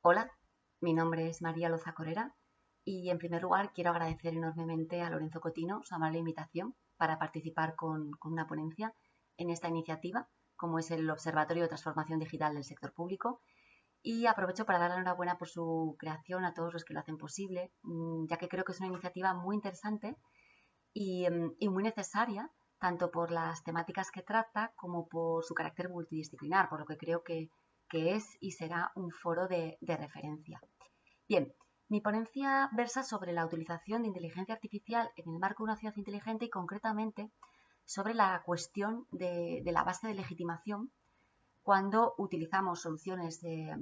Hola, mi nombre es María Loza Corera y en primer lugar quiero agradecer enormemente a Lorenzo Cotino su amable invitación para participar con una ponencia en esta iniciativa, como es el Observatorio de Transformación Digital del Sector Público. Y aprovecho para dar la enhorabuena por su creación a todos los que lo hacen posible, ya que creo que es una iniciativa muy interesante y muy necesaria, tanto por las temáticas que trata como por su carácter multidisciplinar, por lo que creo que es y será un foro de referencia. Bien, mi ponencia versa sobre la utilización de inteligencia artificial en el marco de una ciudad inteligente y concretamente sobre la cuestión de la base de legitimación cuando utilizamos soluciones de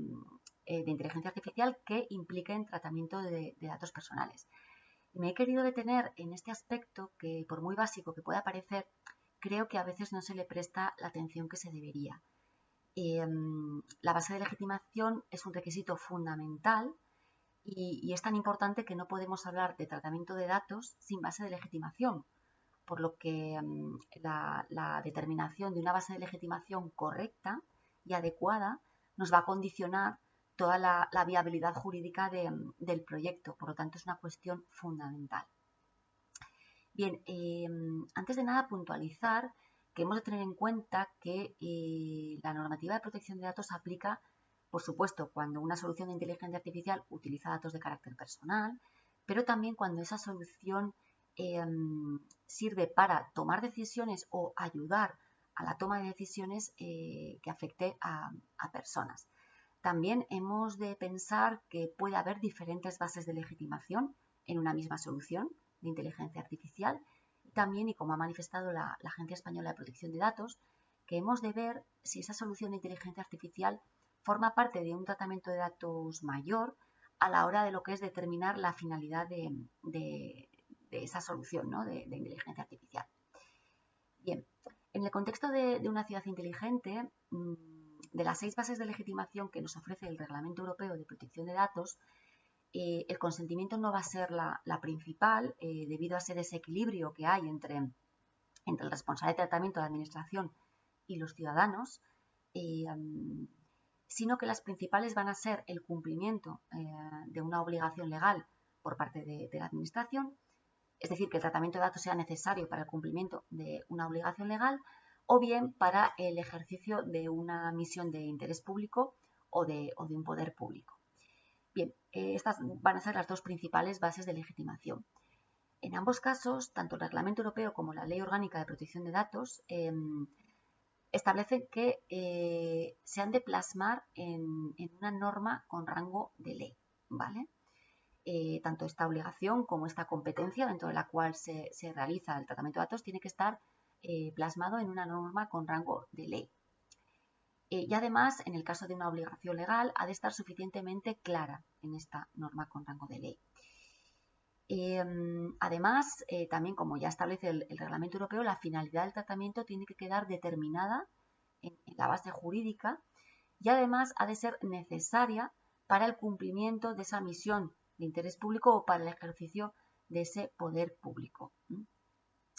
inteligencia artificial que impliquen tratamiento de datos personales. Me he querido detener en este aspecto que, por muy básico que pueda parecer, creo que a veces no se le presta la atención que se debería. La base de legitimación es un requisito fundamental y es tan importante que no podemos hablar de tratamiento de datos sin base de legitimación, por lo que la determinación de una base de legitimación correcta y adecuada nos va a condicionar toda la viabilidad jurídica del proyecto. Por lo tanto, es una cuestión fundamental. Bien, antes de nada puntualizar que hemos de tener en cuenta que la normativa de protección de datos aplica, por supuesto, cuando una solución de inteligencia artificial utiliza datos de carácter personal, pero también cuando esa solución sirve para tomar decisiones o ayudar a la toma de decisiones que afecte a personas. También hemos de pensar que puede haber diferentes bases de legitimación en una misma solución de inteligencia artificial. También, y como ha manifestado la Agencia Española de Protección de Datos, que hemos de ver si esa solución de inteligencia artificial forma parte de un tratamiento de datos mayor a la hora de lo que es determinar la finalidad de esa solución, ¿no?, de inteligencia artificial. Bien, en el contexto de una ciudad inteligente, de las 6 bases de legitimación que nos ofrece el Reglamento Europeo de Protección de Datos, el consentimiento no va a ser la principal debido a ese desequilibrio que hay entre el responsable de tratamiento, la administración y los ciudadanos, sino que las principales van a ser el cumplimiento de una obligación legal por parte de la administración, es decir, que el tratamiento de datos sea necesario para el cumplimiento de una obligación legal o bien para el ejercicio de una misión de interés público o de un poder público. Bien, estas van a ser las dos principales bases de legitimación. En ambos casos, tanto el Reglamento Europeo como la Ley Orgánica de Protección de Datos establecen que se han de plasmar en una norma con rango de ley, ¿vale? Tanto esta obligación como esta competencia dentro de la cual se realiza el tratamiento de datos tiene que estar plasmado en una norma con rango de ley. Y además, en el caso de una obligación legal, ha de estar suficientemente clara en esta norma con rango de ley. Además, también como ya establece el Reglamento Europeo, la finalidad del tratamiento tiene que quedar determinada en la base jurídica y además ha de ser necesaria para el cumplimiento de esa misión de interés público o para el ejercicio de ese poder público.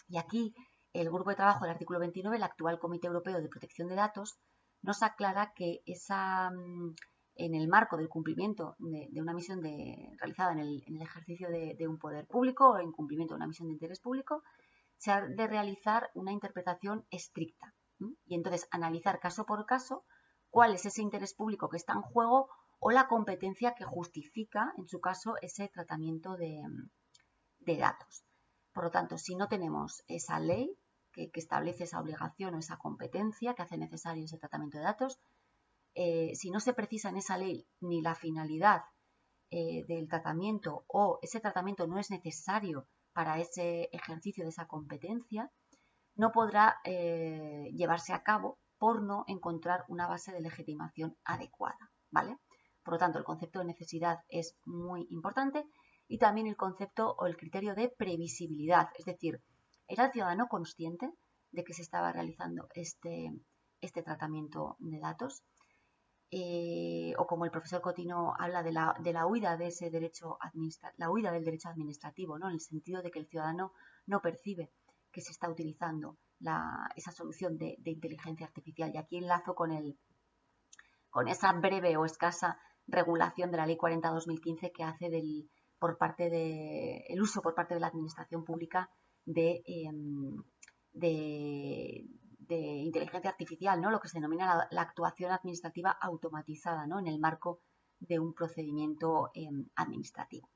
Y aquí el grupo de trabajo del artículo 29, el actual Comité Europeo de Protección de Datos, nos aclara que en el marco del cumplimiento de una misión realizada en el ejercicio de un poder público o en cumplimiento de una misión de interés público, se ha de realizar una interpretación estricta y entonces analizar caso por caso cuál es ese interés público que está en juego o la competencia que justifica, en su caso, ese tratamiento de datos. Por lo tanto, si no tenemos esa ley que establece esa obligación o esa competencia que hace necesario ese tratamiento de datos, si no se precisa en esa ley ni la finalidad del tratamiento o ese tratamiento no es necesario para ese ejercicio de esa competencia, no podrá llevarse a cabo por no encontrar una base de legitimación adecuada, ¿vale? Por lo tanto, el concepto de necesidad es muy importante y también el concepto o el criterio de previsibilidad, es decir, ¿era el ciudadano consciente de que se estaba realizando este tratamiento de datos? O como el profesor Cotino habla de la huida de ese derecho la huida del derecho administrativo, ¿no?, en el sentido de que el ciudadano no percibe que se está utilizando esa solución de inteligencia artificial. Y aquí enlazo con esa breve o escasa regulación de la Ley 40/2015 que hace el uso por parte de la administración pública de inteligencia artificial, ¿no? Lo que se denomina la actuación administrativa automatizada, ¿no? En el marco de un procedimiento administrativo.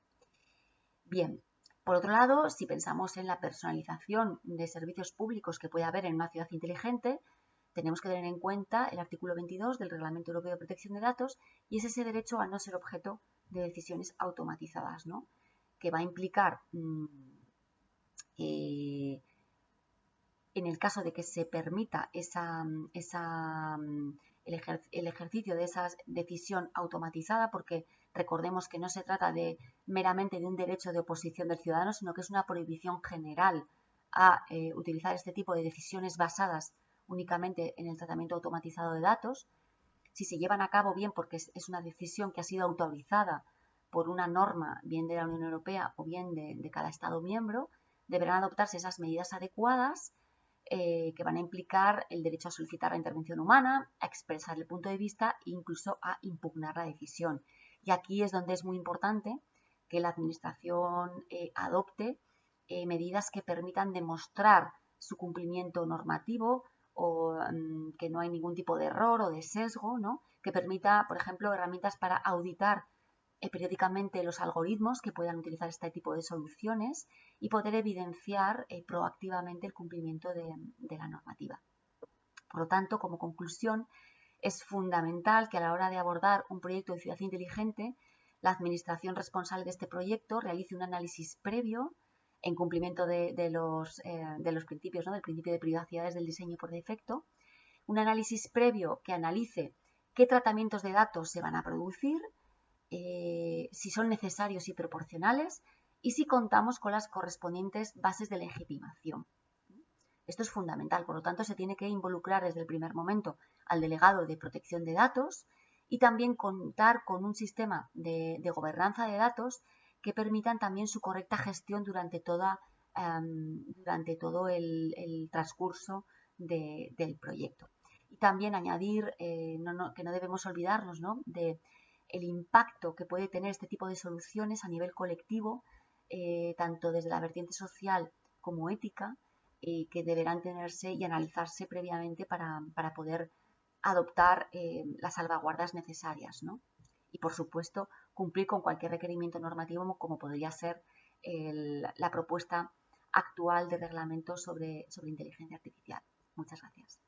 Bien, por otro lado, si pensamos en la personalización de servicios públicos que puede haber en una ciudad inteligente, tenemos que tener en cuenta el artículo 22 del Reglamento Europeo de Protección de Datos, y es ese derecho a no ser objeto de decisiones automatizadas, ¿no? Que va a implicar, en el caso de que se permita el ejercicio de esa decisión automatizada, porque recordemos que no se trata meramente de un derecho de oposición del ciudadano, sino que es una prohibición general a utilizar este tipo de decisiones basadas únicamente en el tratamiento automatizado de datos. Si se llevan a cabo bien porque es una decisión que ha sido autorizada por una norma, bien de la Unión Europea o bien de cada Estado miembro, deberán adoptarse esas medidas adecuadas que van a implicar el derecho a solicitar la intervención humana, a expresar el punto de vista e incluso a impugnar la decisión. Y aquí es donde es muy importante que la Administración adopte medidas que permitan demostrar su cumplimiento normativo o que no hay ningún tipo de error o de sesgo, ¿no? Que permita, por ejemplo, herramientas para auditar periódicamente los algoritmos que puedan utilizar este tipo de soluciones y poder evidenciar proactivamente el cumplimiento de la normativa. Por lo tanto, como conclusión, es fundamental que a la hora de abordar un proyecto de ciudad inteligente, la administración responsable de este proyecto realice un análisis previo en cumplimiento de los principios, ¿no? Del principio de privacidad del diseño por defecto, un análisis previo que analice qué tratamientos de datos se van a producir, si son necesarios y proporcionales y si contamos con las correspondientes bases de legitimación. Esto es fundamental, por lo tanto se tiene que involucrar desde el primer momento al delegado de protección de datos y también contar con un sistema de gobernanza de datos que permitan también su correcta gestión durante todo el transcurso del proyecto. Y también añadir que no debemos olvidarnos, ¿no?, de el impacto que puede tener este tipo de soluciones a nivel colectivo, tanto desde la vertiente social como ética, que deberán tenerse y analizarse previamente para poder adoptar las salvaguardas necesarias, ¿no? Y, por supuesto, cumplir con cualquier requerimiento normativo como podría ser la propuesta actual de reglamento sobre inteligencia artificial. Muchas gracias.